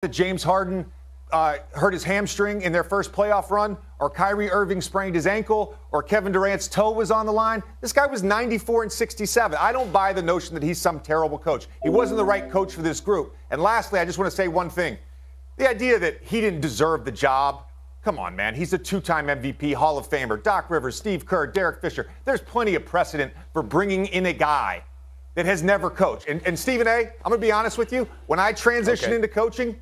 that James Harden hurt his hamstring in their first playoff run, or Kyrie Irving sprained his ankle, or Kevin Durant's toe was on the line. This guy was 94 and 67. I don't buy the notion that he's some terrible coach. He wasn't the right coach for this group. And lastly, I just want to say one thing. The idea that he didn't deserve the job, come on, man. He's a two-time MVP, Hall of Famer, Doc Rivers, Steve Kerr, Derek Fisher. There's plenty of precedent for bringing in a guy that has never coached. And Stephen A., I'm going to be honest with you. When I transition into coaching,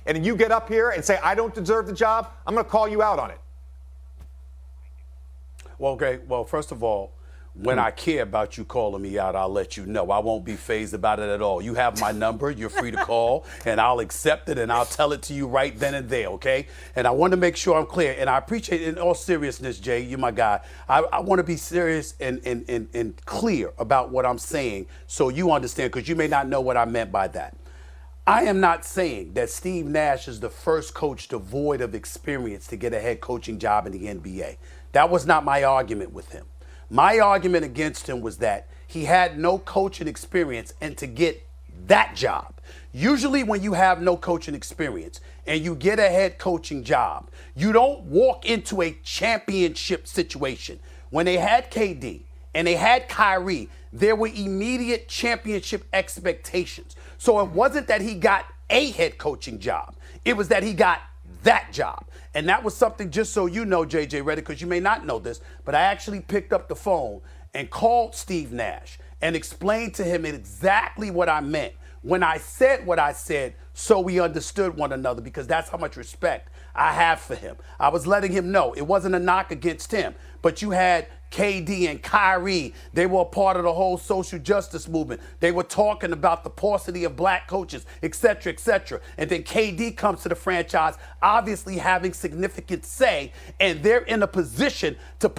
and you get up here and say, I don't deserve the job, I'm going to call you out on it. Well, first of all, when I care about you calling me out, I'll let you know. I won't be fazed about it at all. You have my number. You're free to call, and I'll accept it, and I'll tell it to you right then and there, okay? And I want to make sure I'm clear, and I appreciate it in all seriousness, Jay. You're my guy. I want to be serious and clear about what I'm saying so you understand, because you may not know what I meant by that. I am not saying that Steve Nash is the first coach devoid of experience to get a head coaching job in the NBA. That was not my argument with him. My argument against him was that he had no coaching experience, and to get that job, usually when you have no coaching experience and you get a head coaching job, you don't walk into a championship situation. When they had KD and they had Kyrie, there were immediate championship expectations. So it wasn't that he got a head coaching job. It was that he got that job. And that was something, just so you know, JJ Redick, because you may not know this, but I actually picked up the phone and called Steve Nash and explained to him exactly what I meant when I said what I said, so we understood one another, because that's how much respect I have for him. I was letting him know it wasn't a knock against him, but you had KD and Kyrie. They were a part of the whole social justice movement. They were talking about the paucity of black coaches, et cetera, et cetera. And then KD comes to the franchise, obviously having significant say, and they're in a position to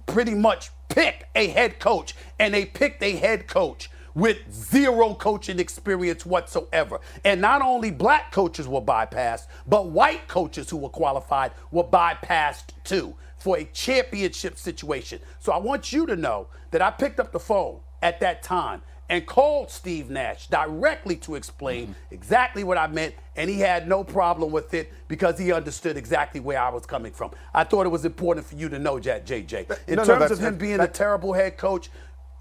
pretty much pick a head coach, and they picked a head coach with zero coaching experience whatsoever. And not only black coaches were bypassed, but white coaches who were qualified were bypassed too, for a championship situation. So I want you to know that I picked up the phone at that time and called Steve Nash directly to explain exactly what I meant, and he had no problem with it because he understood exactly where I was coming from. I thought it was important for you to know that, JJ. In terms of him being a terrible head coach,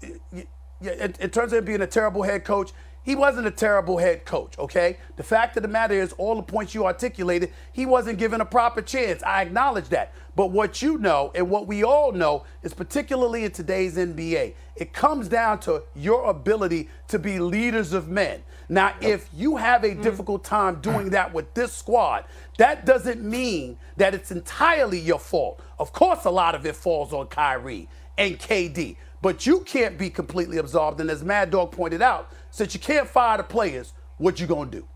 in terms of him being a terrible head coach, he wasn't a terrible head coach, okay? The fact of the matter is, all the points you articulated, he wasn't given a proper chance. I acknowledge that. But what you know, and what we all know, is particularly in today's NBA, it comes down to your ability to be leaders of men. Now, if you have a difficult time doing that with this squad, that doesn't mean that it's entirely your fault. Of course, a lot of it falls on Kyrie and KD. But you can't be completely absolved. And as Mad Dog pointed out, since you can't fire the players, what you going to do?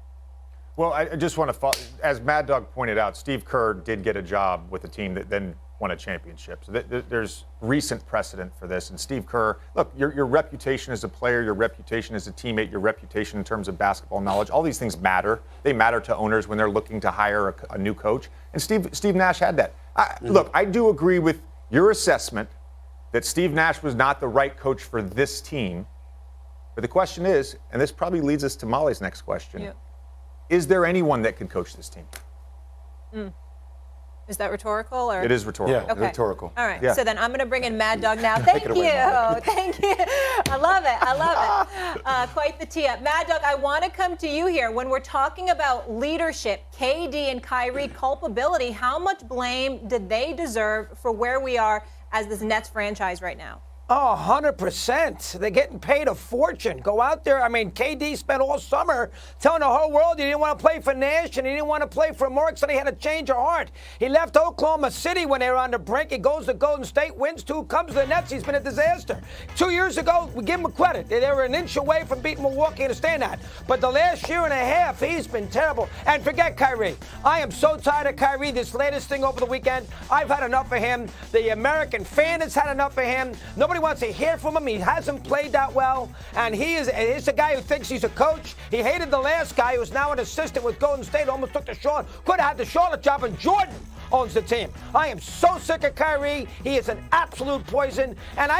Well, I just want to, as Mad Dog pointed out, Steve Kerr did get a job with a team that then won a championship. So there's recent precedent for this. And Steve Kerr, look, your reputation as a player, your reputation as a teammate, your reputation in terms of basketball knowledge, all these things matter. They matter to owners when they're looking to hire a new coach. And Steve Nash had that. Look, I do agree with your assessment that Steve Nash was not the right coach for this team. But the question is, and this probably leads us to Molly's next question, is there anyone that can coach this team? Is that rhetorical? Or? It is rhetorical. Yeah, rhetorical. All right, Yeah. so then I'm going to bring in Mad Dog now. Thank you. Thank you. I love it. Quite the tee up. Mad Dog, I want to come to you here. When we're talking about leadership, KD and Kyrie culpability, how much blame did they deserve for where we are as this Nets franchise right now? Oh, 100%. They're getting paid a fortune. Go out there. I mean, KD spent all summer telling the whole world he didn't want to play for Nash and he didn't want to play for Mark, so he had a change of heart. He left Oklahoma City when they were on the brink. He goes to Golden State, wins two, comes to the Nets. He's been a disaster. 2 years ago, we give him credit. They were an inch away from beating Milwaukee, understand that. But the last year and a half, he's been terrible. And forget Kyrie. I am so tired of Kyrie. This latest thing over the weekend, I've had enough of him. The American fan has had enough of him. Nobody wants to hear from him. He hasn't played that well, and he's a guy who thinks he's a coach. He hated the last guy who's now an assistant with Golden State, almost took the Charlotte, could have had the Charlotte job, and Jordan owns the team. I am so sick of Kyrie. He is an absolute poison. And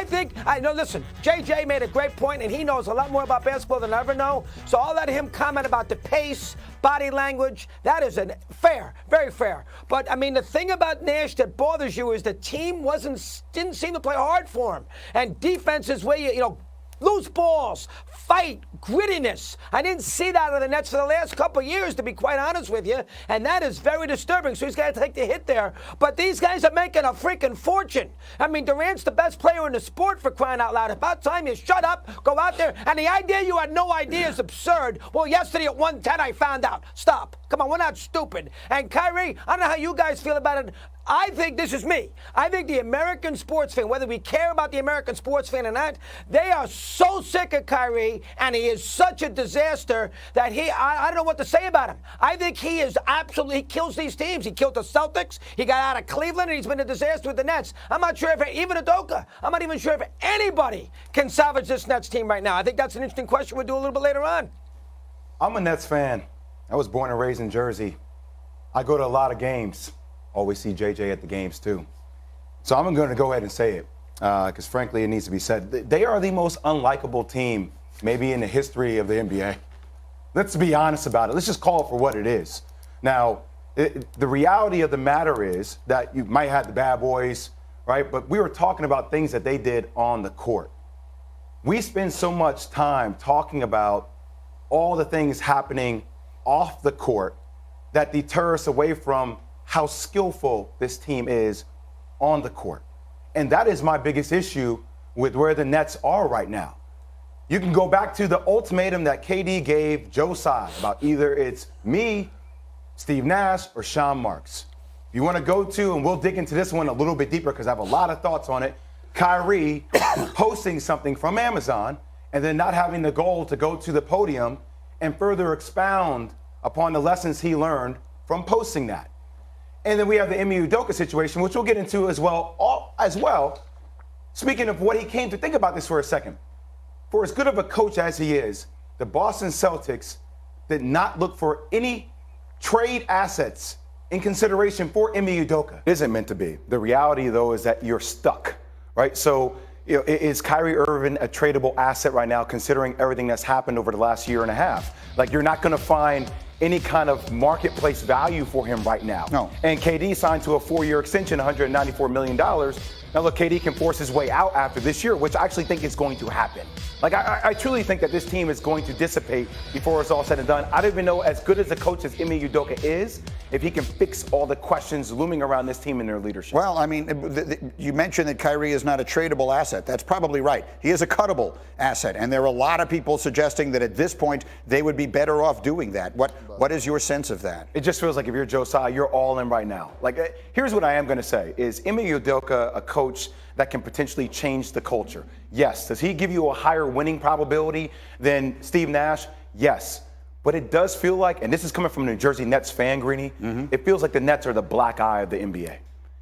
listen, JJ made a great point, and he knows a lot more about basketball than I ever know. So I'll let him comment about the pace, body language. That is fair, very fair. But, I mean, the thing about Nash that bothers you is the team didn't seem to play hard for him. And defense is where you loose balls, fight, grittiness. I didn't see that out of the Nets for the last couple of years, to be quite honest with you, and that is very disturbing. So he's got to take the hit there. But these guys are making a freaking fortune. I mean, Durant's the best player in the sport, for crying out loud. About time you shut up, go out there, and the idea you had no idea is absurd. Well, yesterday at 110 I found out. Stop. Come on, we're not stupid. And Kyrie, I don't know how you guys feel about it. I think, this is me, I think the American sports fan, whether we care about the American sports fan or not, they are so sick of Kyrie, and he is such a disaster that I don't know what to say about him. I think he kills these teams. He killed the Celtics, he got out of Cleveland, and he's been a disaster with the Nets. I'm not sure if even Udoka, I'm not even sure if anybody can salvage this Nets team right now. I think that's an interesting question we'll do a little bit later on. I'm a Nets fan. I was born and raised in Jersey. I go to a lot of games. Always see JJ at the games, too. So I'm going to go ahead and say it, because, frankly, it needs to be said. They are the most unlikable team, maybe in the history of the NBA. Let's be honest about it. Let's just call it for what it is. Now, the reality of the matter is that you might have the bad boys, right? But we were talking about things that they did on the court. We spend so much time talking about all the things happening off the court that deter us away from how skillful this team is on the court. And that is my biggest issue with where the Nets are right now. You can go back to the ultimatum that KD gave Joe Tsai about either it's me, Steve Nash, or Sean Marks. If you want to go to, and we'll dig into this one a little bit deeper because I have a lot of thoughts on it, Kyrie posting something from Amazon and then not having the goal to go to the podium and further expound upon the lessons he learned from posting that. And then we have the Ime Udoka situation, which we'll get into as well. Speaking of what he came to, think about this for a second. For as good of a coach as he is, the Boston Celtics did not look for any trade assets in consideration for Ime Udoka. It isn't meant to be. The reality, though, is that you're stuck, right? So, is Kyrie Irving a tradable asset right now, considering everything that's happened over the last year and a half? Like, you're not going to find any kind of marketplace value for him right now. No. And KD signed to a 4-year extension, $194 million. Now, look, KD can force his way out after this year, which I actually think is going to happen. Like, I truly think that this team is going to dissipate before it's all said and done. I don't even know, as good as a coach as Ime Udoka is, if he can fix all the questions looming around this team and their leadership. Well, I mean, you mentioned that Kyrie is not a tradable asset. That's probably right. He is a cuttable asset, and there are a lot of people suggesting that at this point they would be better off doing that. What is your sense of that? It just feels like if you're Joe Tsai, you're all in right now. Like, here's what I am going to say: is Ime Udoka a coach that can potentially change the culture? Yes. Does he give you a higher winning probability than Steve Nash? Yes. But it does feel like, and this is coming from a New Jersey Nets fan, Greeny, it feels like the Nets are the black eye of the NBA.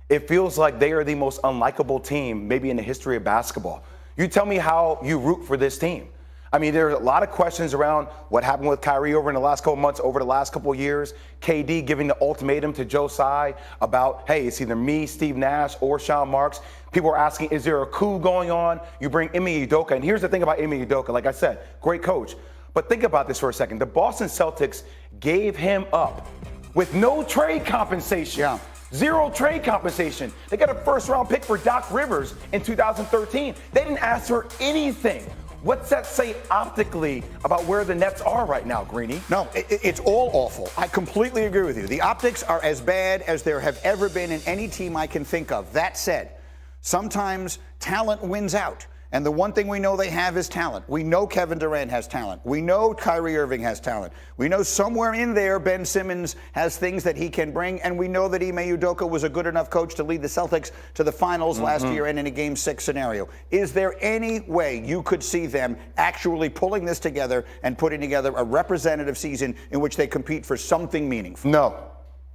It feels like they are the most unlikable team maybe in the history of basketball. You tell me how you root for this team. I mean, there are a lot of questions around what happened with Kyrie over in the last couple months, over the last couple of years. KD giving the ultimatum to Joe Tsai about, hey, it's either me, Steve Nash, or Sean Marks. People are asking, is there a coup going on? You bring Ime Udoka. And here's the thing about Ime Udoka. Like I said, great coach. But think about this for a second. The Boston Celtics gave him up with no trade compensation. Yeah. Zero trade compensation. They got a first-round pick for Doc Rivers in 2013. They didn't ask for anything. What's that say optically about where the Nets are right now, Greeny? No, it's all awful. I completely agree with you. The optics are as bad as there have ever been in any team I can think of. That said, sometimes talent wins out. And the one thing we know they have is talent. We know Kevin Durant has talent. We know Kyrie Irving has talent. We know somewhere in there Ben Simmons has things that he can bring. And we know that Ime Udoka was a good enough coach to lead the Celtics to the finals last year and in a Game 6 scenario. Is there any way you could see them actually pulling this together and putting together a representative season in which they compete for something meaningful? No.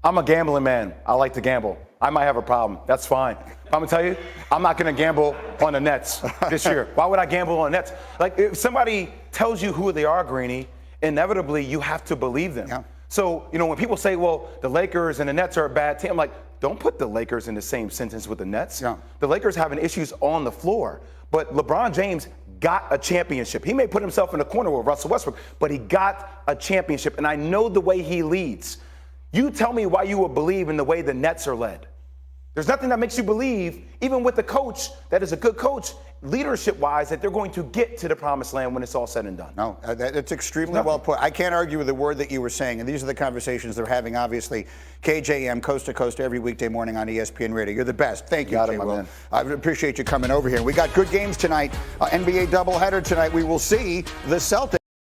I'm a gambling man. I like to gamble. I might have a problem. That's fine. I'm going to tell you, I'm not going to gamble on the Nets this year. Why would I gamble on the Nets? Like, if somebody tells you who they are, Greeny, inevitably you have to believe them. Yeah. So, when people say, well, the Lakers and the Nets are a bad team, I'm like, don't put the Lakers in the same sentence with the Nets. Yeah. The Lakers having issues on the floor. But LeBron James got a championship. He may put himself in the corner with Russell Westbrook, but he got a championship. And I know the way he leads. You tell me why you would believe in the way the Nets are led. There's nothing that makes you believe, even with the coach that is a good coach, leadership-wise, that they're going to get to the promised land when it's all said and done. No, that's extremely well put. I can't argue with the word that you were saying, and these are the conversations they're having, obviously. KJM, coast to coast, every weekday morning on ESPN Radio. You're the best. Thank you, Got it, Jay my Will. man. I appreciate you coming over here. We got good games tonight. NBA doubleheader tonight. We will see the Celtics.